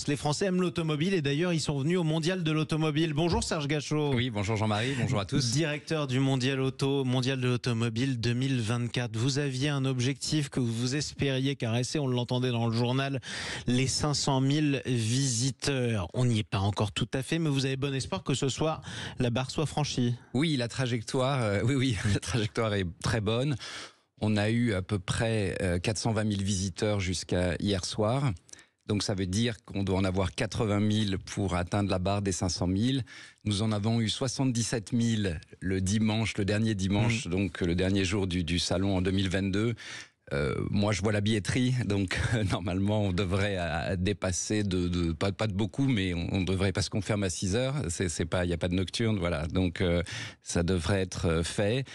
France. Les Français aiment l'automobile et d'ailleurs ils sont venus au Mondial de l'automobile. Bonjour Serge Gachot. Oui, bonjour Jean-Marie, bonjour à tous. Directeur du Mondial de l'automobile 2024. Vous aviez un objectif que vous espériez caresser, on l'entendait dans le journal, les 500 000 visiteurs. On n'y est pas encore tout à fait, mais vous avez bon espoir que ce soit la barre soit franchie. Oui, la trajectoire est très bonne. On a eu à peu près 420 000 visiteurs jusqu'à hier soir. Donc ça veut dire qu'on doit en avoir 80 000 pour atteindre la barre des 500 000. Nous en avons eu 77 000 le dernier dimanche, donc le dernier jour du salon en 2022. Moi, je vois la billetterie, donc normalement, on devrait dépasser pas de beaucoup, mais on devrait, parce qu'on ferme à 6 heures. Il n'y a pas de nocturne, voilà. Donc ça devrait être fait.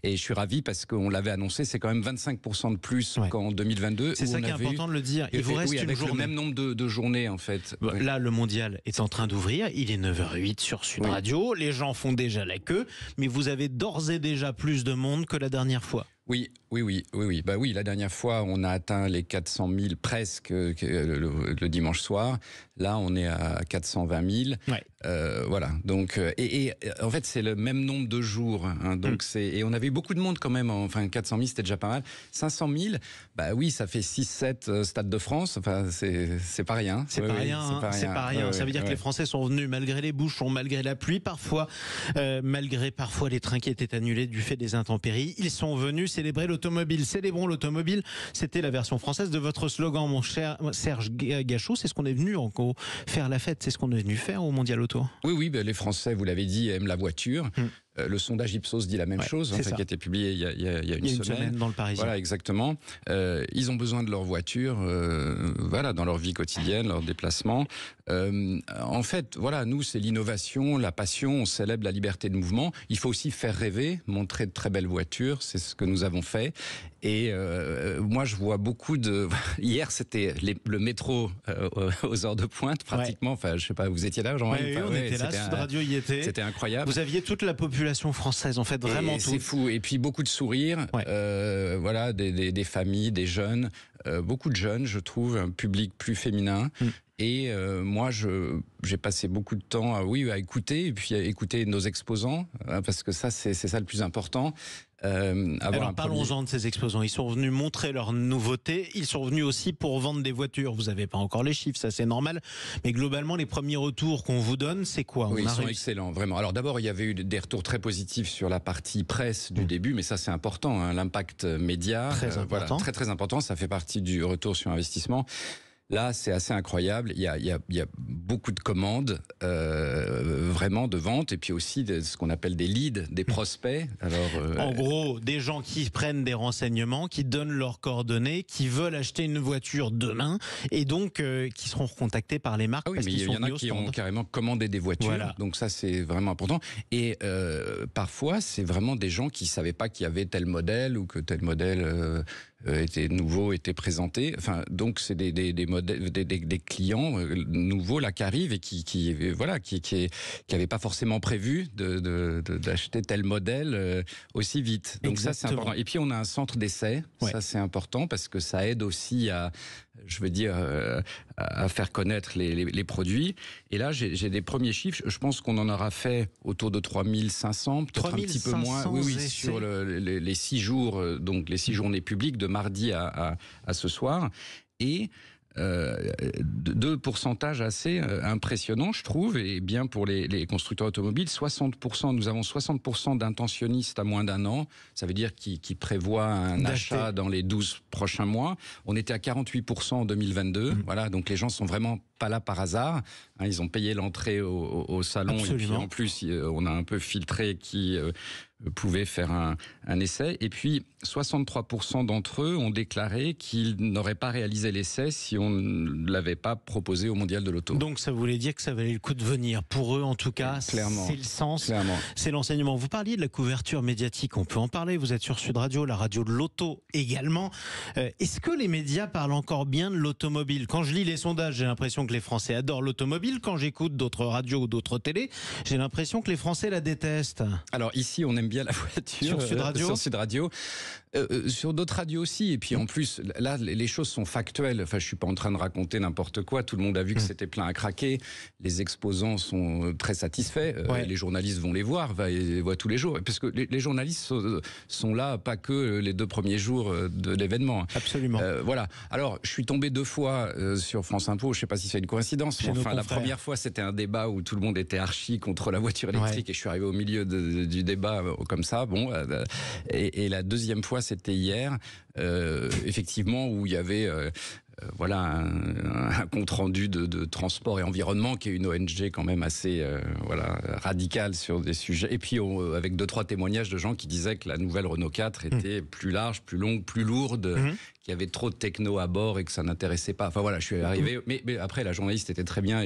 Et je suis ravi parce qu'on l'avait annoncé, c'est quand même 25% de plus qu'en 2022. C'est ça qui est important de le dire. Il vous reste une journée. Le même nombre de journées, en fait. Là, le mondial est en train d'ouvrir. Il est 9h08 sur Sud Radio. Les gens font déjà la queue. Mais vous avez d'ores et déjà plus de monde que la dernière fois. Oui. Bah oui, la dernière fois, on a atteint les 400 000 presque le dimanche soir. Là, on est à 420 000. Voilà. Donc, et en fait, c'est le même nombre de jours. Hein, donc et on avait eu beaucoup de monde quand même. Enfin, 400 000, c'était déjà pas mal. 500 000, bah oui, ça fait 6-7 stades de France. Enfin, c'est pas rien. C'est pas rien. Ça veut dire que les Français sont venus malgré les bouchons, malgré la pluie parfois, malgré parfois les trains qui étaient annulés du fait des intempéries. Ils sont venus célébrer l'automobile. Célébrons l'automobile. C'était la version française de votre slogan, mon cher Serge Gachot. C'est ce qu'on est venu faire la fête. C'est ce qu'on est venu faire au Mondial Auto. Oui, ben les Français, vous l'avez dit, aiment la voiture. Le sondage Ipsos dit la même chose, qui a été publié il y a une semaine dans le Parisien. Voilà, exactement. Ils ont besoin de leur voiture, dans leur vie quotidienne, leurs déplacements. En fait, voilà, nous, c'est l'innovation, la passion. On célèbre la liberté de mouvement. Il faut aussi faire rêver, montrer de très belles voitures. C'est ce que nous avons fait. Et moi, je vois beaucoup de. Hier, c'était le métro aux heures de pointe, pratiquement. Enfin, je sais pas, vous étiez là, Jean-Marie? On était là. Sud Radio y était. C'était incroyable. Vous aviez toute la population française, en fait, vraiment tout. C'est fou. Et puis beaucoup de sourires. Voilà, des familles, des jeunes, beaucoup de jeunes, je trouve, un public plus féminin. Et moi, j'ai passé beaucoup de temps à écouter, et puis à écouter nos exposants, parce que ça, c'est ça le plus important. Alors parlons-en de ces exposants. Ils sont venus montrer leurs nouveautés. Ils sont venus aussi pour vendre des voitures. Vous n'avez pas encore les chiffres, ça c'est normal. Mais globalement, les premiers retours qu'on vous donne, c'est quoi? Ils sont excellents, vraiment. Alors d'abord, il y avait eu des retours très positifs sur la partie presse du début, mais ça c'est important, hein, l'impact média. Très important. Très très important, ça fait partie du retour sur investissement. Là, c'est assez incroyable. Il y a beaucoup de commandes, vraiment de vente, et puis aussi ce qu'on appelle des leads, des prospects. Alors, en gros, des gens qui prennent des renseignements, qui donnent leurs coordonnées, qui veulent acheter une voiture demain, et donc qui seront recontactés par les marques. Mais il y en a qui ont carrément commandé des voitures. Voilà. Donc ça, c'est vraiment important. Et parfois, c'est vraiment des gens qui savaient pas qu'il y avait tel modèle ou que tel modèle était présenté. Enfin, donc c'est des clients nouveaux là qui arrivent et qui avaient pas forcément prévu d'acheter tel modèle aussi vite. Donc ça c'est important. Et puis on a un centre d'essai. Ça c'est important parce que ça aide aussi à faire connaître les produits. Et là, j'ai des premiers chiffres. Je pense qu'on en aura fait autour de 3500, peut-être un petit peu moins. Oui, sur les 6 jours, donc les 6 journées publiques de mardi à ce soir. Et deux pourcentages assez impressionnants, je trouve, et bien pour les constructeurs automobiles. 60%, nous avons 60% d'intentionnistes à moins d'1 an. Ça veut dire qu'ils prévoient un achat dans les 12 prochains mois. On était à 48% en 2022. Voilà, donc les gens sont vraiment pas là par hasard. Hein, ils ont payé l'entrée au salon. Absolument. Et puis en plus, on a un peu filtré qui pouvaient faire un essai. Et puis, 63% d'entre eux ont déclaré qu'ils n'auraient pas réalisé l'essai si on ne l'avait pas proposé au Mondial de l'Auto. Donc, ça voulait dire que ça valait le coup de venir. Pour eux, en tout cas, clairement, c'est le sens, clairement. C'est l'enseignement. Vous parliez de la couverture médiatique, on peut en parler. Vous êtes sur Sud Radio, la radio de l'auto également. Est-ce que les médias parlent encore bien de l'automobile? Quand je lis les sondages, j'ai l'impression que que les Français adorent l'automobile. Quand j'écoute d'autres radios ou d'autres télés, j'ai l'impression que les Français la détestent. Alors ici, on aime bien la voiture. Sur Sud Radio. Sur Sud Radio. Sur d'autres radios aussi. Et puis en plus, là, les choses sont factuelles. Enfin, je suis pas en train de raconter n'importe quoi. Tout le monde a vu que c'était plein à craquer. Les exposants sont très satisfaits. Les journalistes vont les voir, les voient tous les jours. Parce que les journalistes sont là, pas que les 2 premiers jours de l'événement. Absolument. Voilà. Alors, je suis tombé 2 fois sur France Info. Je sais pas si c'est une coïncidence. Enfin, la première fois, c'était un débat où tout le monde était archi contre la voiture électrique et je suis arrivé au milieu du débat comme ça. Bon, et la deuxième fois, c'était hier, effectivement, où il y avait un compte rendu de transport et environnement, qui est une ONG quand même assez radicale sur des sujets. Et puis avec 2-3 témoignages de gens qui disaient que la nouvelle Renault 4 était plus large, plus longue, plus lourde, qu'il y avait trop de techno à bord et que ça n'intéressait pas. Enfin voilà, je suis arrivé. Mais après, la journaliste était très bien.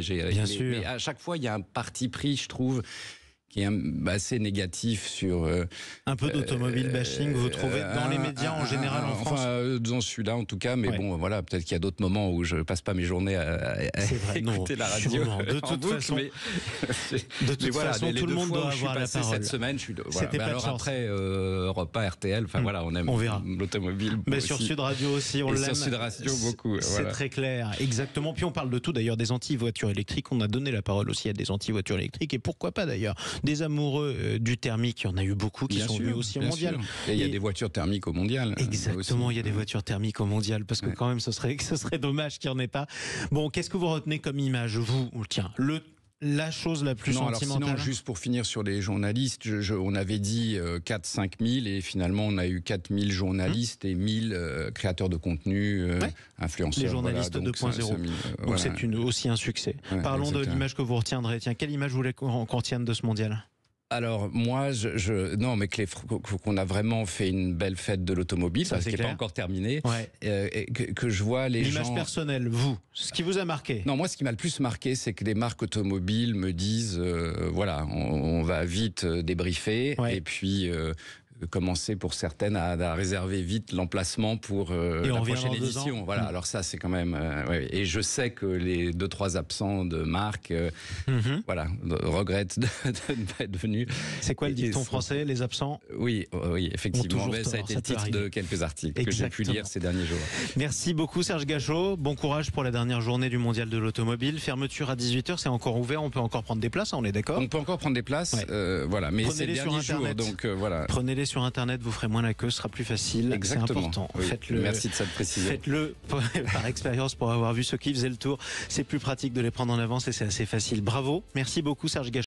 Mais à chaque fois, il y a un parti pris, je trouve, qui est assez négatif sur... un peu d'automobile bashing, vous trouvez dans les médias en général en France? Enfin, dans celui-là en tout cas, mais bon, voilà, peut-être qu'il y a d'autres moments où je passe pas mes journées à écouter la radio. De toute façon, tout le monde doit avoir la parole. Cette semaine, mais alors après, Europe 1, RTL, enfin voilà, on aime l'automobile. Mais sur Sud Radio aussi, on l'aime. Sur Sud Radio, beaucoup. C'est très clair, exactement. Puis on parle de tout d'ailleurs, des anti-voitures électriques. On a donné la parole aussi à des anti-voitures électriques, et pourquoi pas d'ailleurs des amoureux du thermique. Il y en a eu beaucoup qui sont venus aussi au mondial. Et il y a des voitures thermiques au mondial. Exactement, il y a des voitures thermiques au mondial, parce que quand même, ce serait dommage qu'il n'y en ait pas. Bon, qu'est-ce que vous retenez comme image, vous? Tiens, la chose la plus sentimentale. Sinon, juste pour finir sur les journalistes, on avait dit 4-5 000 et finalement on a eu 4 000 journalistes et 1 000 créateurs de contenu, influenceurs. Les journalistes 2.0. Donc c'est aussi un succès. Parlons de l'image que vous retiendrez. Tiens, quelle image vous voulez qu'on retienne de ce mondial? Alors moi, non, mais qu'on a vraiment fait une belle fête de l'automobile, parce qu'elle n'est pas encore terminée, que je vois les gens... L'image personnelle, vous, ce qui vous a marqué? Non, moi, ce qui m'a le plus marqué, c'est que les marques automobiles me disent, voilà, on va vite débriefer, et puis... commencer pour certaines à réserver vite l'emplacement pour la prochaine édition. Voilà, alors ça c'est quand même... Et je sais que les 2-3 absents de marque regrettent de ne pas être venus. C'est quoi le dicton français, les absents? Oui, effectivement. Ça a été le titre de quelques articles que j'ai pu lire ces derniers jours. Merci beaucoup Serge Gachot. Bon courage pour la dernière journée du Mondial de l'automobile. Fermeture à 18h, c'est encore ouvert, on peut encore prendre des places, on est d'accord? On peut encore prendre des places, voilà, mais c'est le dernier jour, donc voilà. Prenez-les sur Internet, vous ferez moins la queue, ce sera plus facile. Exactement. C'est important. Oui. Merci de ça de préciser. Faites-le par expérience pour avoir vu ceux qui faisaient le tour. C'est plus pratique de les prendre en avance et c'est assez facile. Bravo. Merci beaucoup Serge Gachot.